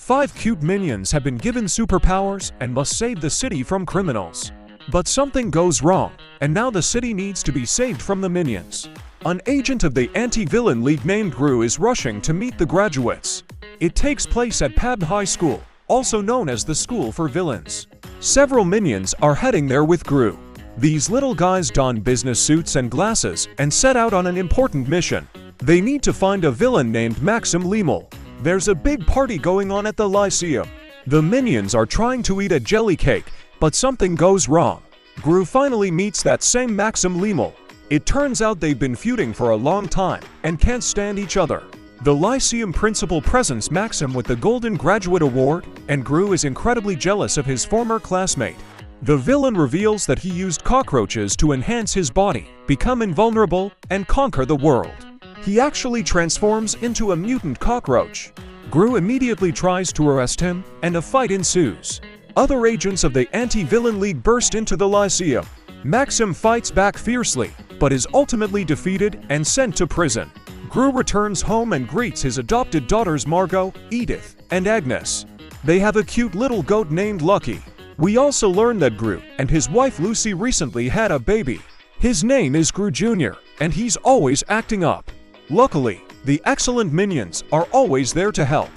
5 cute minions have been given superpowers and must save the city from criminals. But something goes wrong, and now the city needs to be saved from the minions. An agent of the anti-villain league named GRU is rushing to meet the graduates. It takes place at Pab High School, also known as the School for Villains. Several minions are heading there with GRU. These little guys don business suits and glasses and set out on an important mission. They need to find a villain named Maxim Lemel. There's a big party going on at the Lyceum. The minions are trying to eat a jelly cake, but something goes wrong. GRU finally meets that same Maxim Lemel. It turns out they've been feuding for a long time and can't stand each other. The Lyceum principal presents Maxim with the Golden Graduate Award, and GRU is incredibly jealous of his former classmate. The villain reveals that he used cockroaches to enhance his body, become invulnerable, and conquer the world. He actually transforms into a mutant cockroach. GRU immediately tries to arrest him, and a fight ensues. Other agents of the anti-villain league burst into the Lyceum. Maxim fights back fiercely, but is ultimately defeated and sent to prison. GRU returns home and greets his adopted daughters Margot, Edith, and Agnes. They have a cute little goat named Lucky. We also learn that GRU and his wife Lucy recently had a baby. His name is GRU Jr., and he's always acting up. Luckily, the excellent minions are always there to help.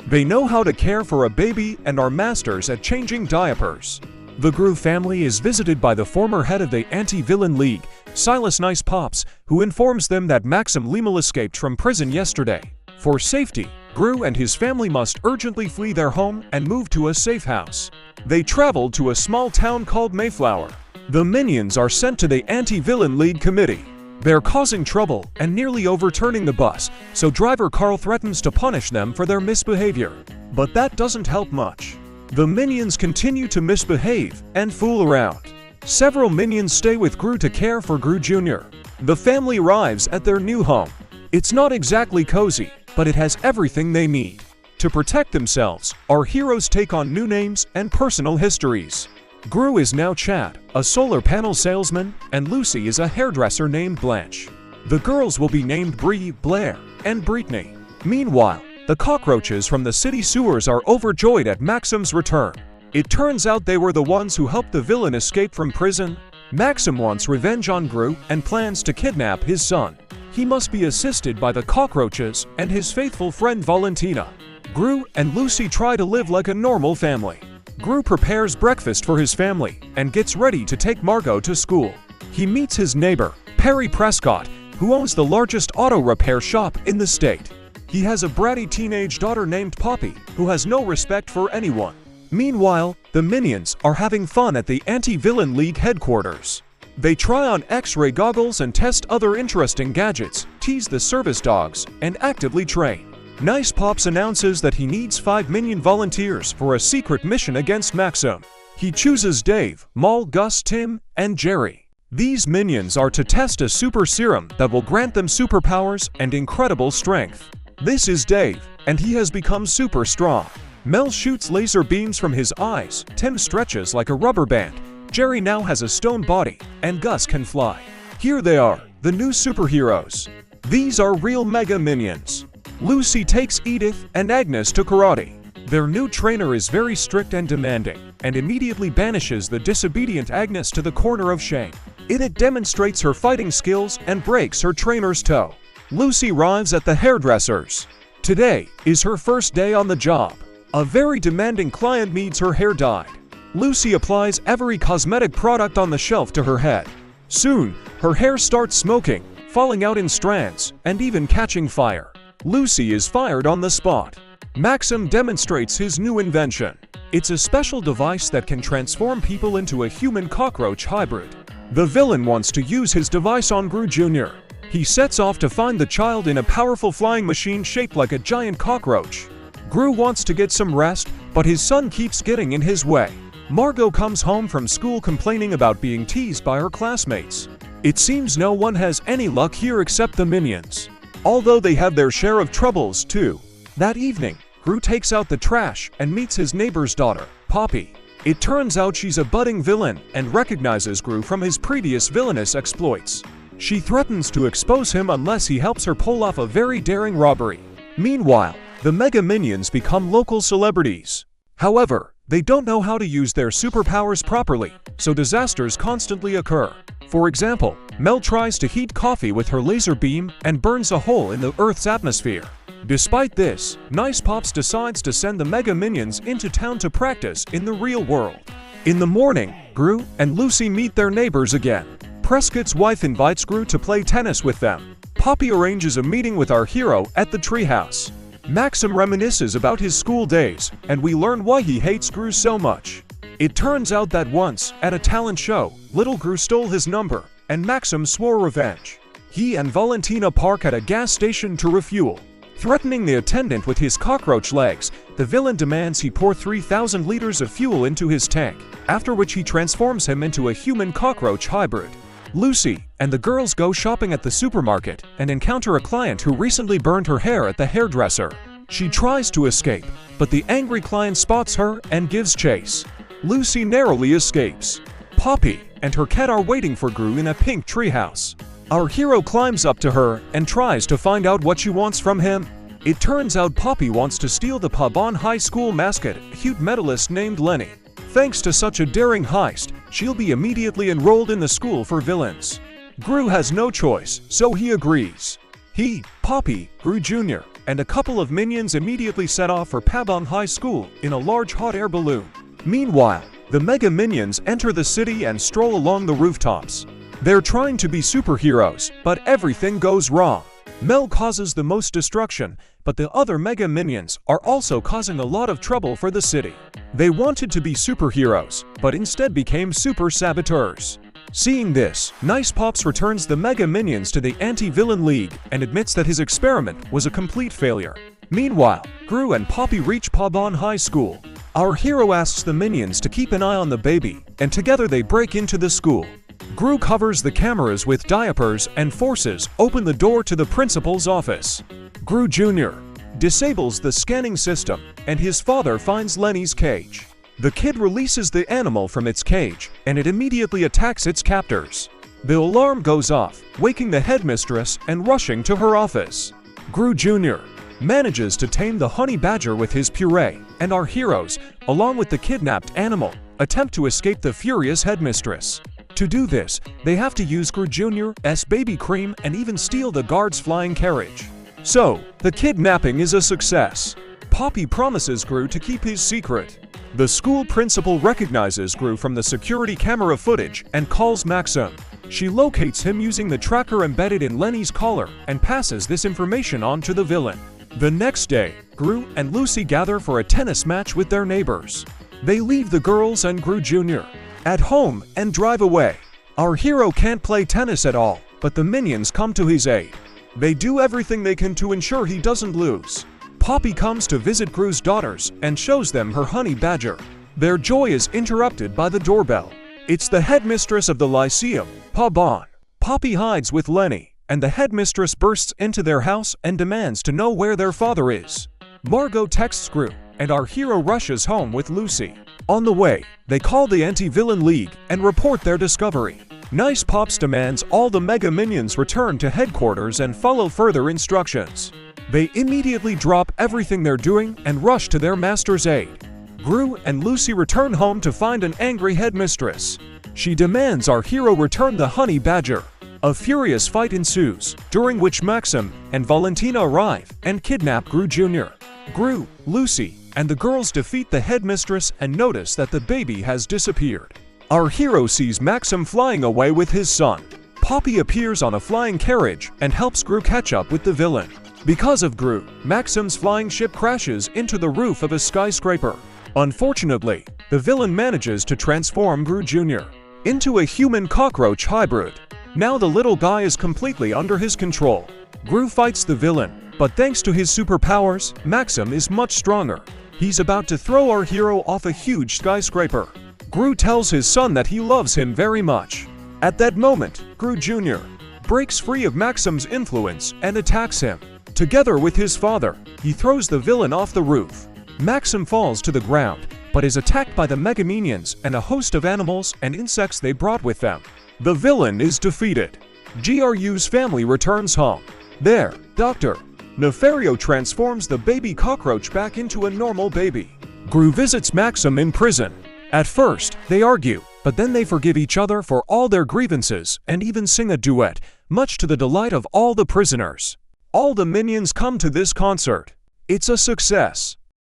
They know how to care for a baby and are masters at changing diapers. The GRU family is visited by the former head of the anti-villain league, Silas Nice Pops, who informs them that Maxim Lemel escaped from prison yesterday. For safety, GRU and his family must urgently flee their home and move to a safe house. They travel to a small town called Mayflower. The minions are sent to the anti-villain league committee. They're causing trouble and nearly overturning the bus, so driver Carl threatens to punish them for their misbehavior. But that doesn't help much. The minions continue to misbehave and fool around. Several minions stay with GRU to care for GRU Jr. The family arrives at their new home. It's not exactly cozy, but it has everything they need. To protect themselves, our heroes take on new names and personal histories. GRU is now Chad, a solar panel salesman, and Lucy is a hairdresser named Blanche. The girls will be named Bree, Blair, and Brittany. Meanwhile, the cockroaches from the city sewers are overjoyed at Maxim's return. It turns out they were the ones who helped the villain escape from prison. Maxim wants revenge on GRU and plans to kidnap his son. He must be assisted by the cockroaches and his faithful friend Valentina. GRU and Lucy try to live like a normal family. GRU prepares breakfast for his family and gets ready to take Margot to school. He meets his neighbor, Perry Prescott, who owns the largest auto repair shop in the state. He has a bratty teenage daughter named Poppy, who has no respect for anyone. Meanwhile, the minions are having fun at the anti-villain league headquarters. They try on X-ray goggles and test other interesting gadgets, tease the service dogs, and actively train. Nice Pops announces that he needs 5 minion volunteers for a secret mission against Maxim. He chooses Dave, Mal, Gus, Tim, and Jerry. These minions are to test a super serum that will grant them superpowers and incredible strength. This is Dave, and he has become super strong. Mel shoots laser beams from his eyes, Tim stretches like a rubber band, Jerry now has a stone body, and Gus can fly. Here they are, the new superheroes. These are real mega minions. Lucy takes Edith and Agnes to karate. Their new trainer is very strict and demanding, and immediately banishes the disobedient Agnes to the corner of shame. Edith demonstrates her fighting skills and breaks her trainer's toe. Lucy arrives at the hairdresser's. Today is her first day on the job. A very demanding client needs her hair dyed. Lucy applies every cosmetic product on the shelf to her head. Soon, her hair starts smoking, falling out in strands, and even catching fire. Lucy is fired on the spot. Maxim demonstrates his new invention. It's a special device that can transform people into a human cockroach hybrid. The villain wants to use his device on GRU Jr. He sets off to find the child in a powerful flying machine shaped like a giant cockroach. GRU wants to get some rest, but his son keeps getting in his way. Margot comes home from school complaining about being teased by her classmates. It seems no one has any luck here except the minions. Although they have their share of troubles too. That evening, GRU takes out the trash and meets his neighbor's daughter, Poppy. It turns out she's a budding villain and recognizes GRU from his previous villainous exploits. She threatens to expose him unless he helps her pull off a very daring robbery. Meanwhile, the Mega Minions become local celebrities. However, they don't know how to use their superpowers properly, so disasters constantly occur. For example, Mel tries to heat coffee with her laser beam and burns a hole in the Earth's atmosphere. Despite this, Nice Pops decides to send the Mega Minions into town to practice in the real world. In the morning, Gru and Lucy meet their neighbors again. Prescott's wife invites Gru to play tennis with them. Poppy arranges a meeting with our hero at the treehouse. Maxim reminisces about his school days, and we learn why he hates Gru so much. It turns out that once, at a talent show, little Gru stole his number, and Maxim swore revenge. He and Valentina park at a gas station to refuel. Threatening the attendant with his cockroach legs, the villain demands he pour 3,000 liters of fuel into his tank, after which he transforms him into a human cockroach hybrid. Lucy and the girls go shopping at the supermarket and encounter a client who recently burned her hair at the hairdresser. She tries to escape, but the angry client spots her and gives chase. Lucy narrowly escapes. Poppy and her cat are waiting for Gru in a pink treehouse. Our hero climbs up to her and tries to find out what she wants from him. It turns out Poppy wants to steal the Pabon High School mascot, a cute medalist named Lenny. Thanks to such a daring heist, she'll be immediately enrolled in the school for villains. Gru has no choice, so he agrees. He, Poppy, Gru Jr., and a couple of minions immediately set off for Pabon High School in a large hot air balloon. Meanwhile, the Mega Minions enter the city and stroll along the rooftops. They're trying to be superheroes, but everything goes wrong. Mel causes the most destruction, but the other Mega Minions are also causing a lot of trouble for the city. They wanted to be superheroes, but instead became super saboteurs. Seeing this, Nice Pops returns the Mega Minions to the Anti-Villain League and admits that his experiment was a complete failure. Meanwhile, Gru and Poppy reach Pabon High School. Our hero asks the minions to keep an eye on the baby, and together they break into the school. Gru covers the cameras with diapers and forces open the door to the principal's office. Gru Jr. disables the scanning system, and his father finds Lenny's cage. The kid releases the animal from its cage, and it immediately attacks its captors. The alarm goes off, waking the headmistress and rushing to her office. Gru Jr. manages to tame the honey badger with his puree, and our heroes, along with the kidnapped animal, attempt to escape the furious headmistress. To do this, they have to use Gru Jr.'s baby cream and even steal the guard's flying carriage. So, the kidnapping is a success. Poppy promises Gru to keep his secret. The school principal recognizes Gru from the security camera footage and calls Maxim. She locates him using the tracker embedded in Lenny's collar and passes this information on to the villain. The next day, Gru and Lucy gather for a tennis match with their neighbors. They leave the girls and Gru Jr. at home and drive away. Our hero can't play tennis at all, but the minions come to his aid. They do everything they can to ensure he doesn't lose. Poppy comes to visit Gru's daughters and shows them her honey badger. Their joy is interrupted by the doorbell. It's the headmistress of the Lyceum, Pabon. Poppy hides with Lenny, and the headmistress bursts into their house and demands to know where their father is. Margot texts Gru, and our hero rushes home with Lucy. On the way, they call the Anti-Villain League and report their discovery. Nice Pops demands all the Mega Minions return to headquarters and follow further instructions. They immediately drop everything they're doing and rush to their master's aid. Gru and Lucy return home to find an angry headmistress. She demands our hero return the honey badger. A furious fight ensues, during which Maxim and Valentina arrive and kidnap Gru Jr. Gru, Lucy, and the girls defeat the headmistress and notice that the baby has disappeared. Our hero sees Maxim flying away with his son. Poppy appears on a flying carriage and helps Gru catch up with the villain. Because of Gru, Maxim's flying ship crashes into the roof of a skyscraper. Unfortunately, the villain manages to transform Gru Jr. into a human cockroach hybrid. Now the little guy is completely under his control. Gru fights the villain, but thanks to his superpowers, Maxim is much stronger. He's about to throw our hero off a huge skyscraper. Gru tells his son that he loves him very much. At that moment, Gru Jr. breaks free of Maxim's influence and attacks him. Together with his father, he throws the villain off the roof. Maxim falls to the ground, but is attacked by the Mega Minions and a host of animals and insects they brought with them. The villain is defeated. GRU's family returns home. There, Dr. Nefario transforms the baby cockroach back into a normal baby. Gru visits Maxim in prison. At first, they argue, but then they forgive each other for all their grievances and even sing a duet, much to the delight of all the prisoners. All the minions come to this concert. It's a success.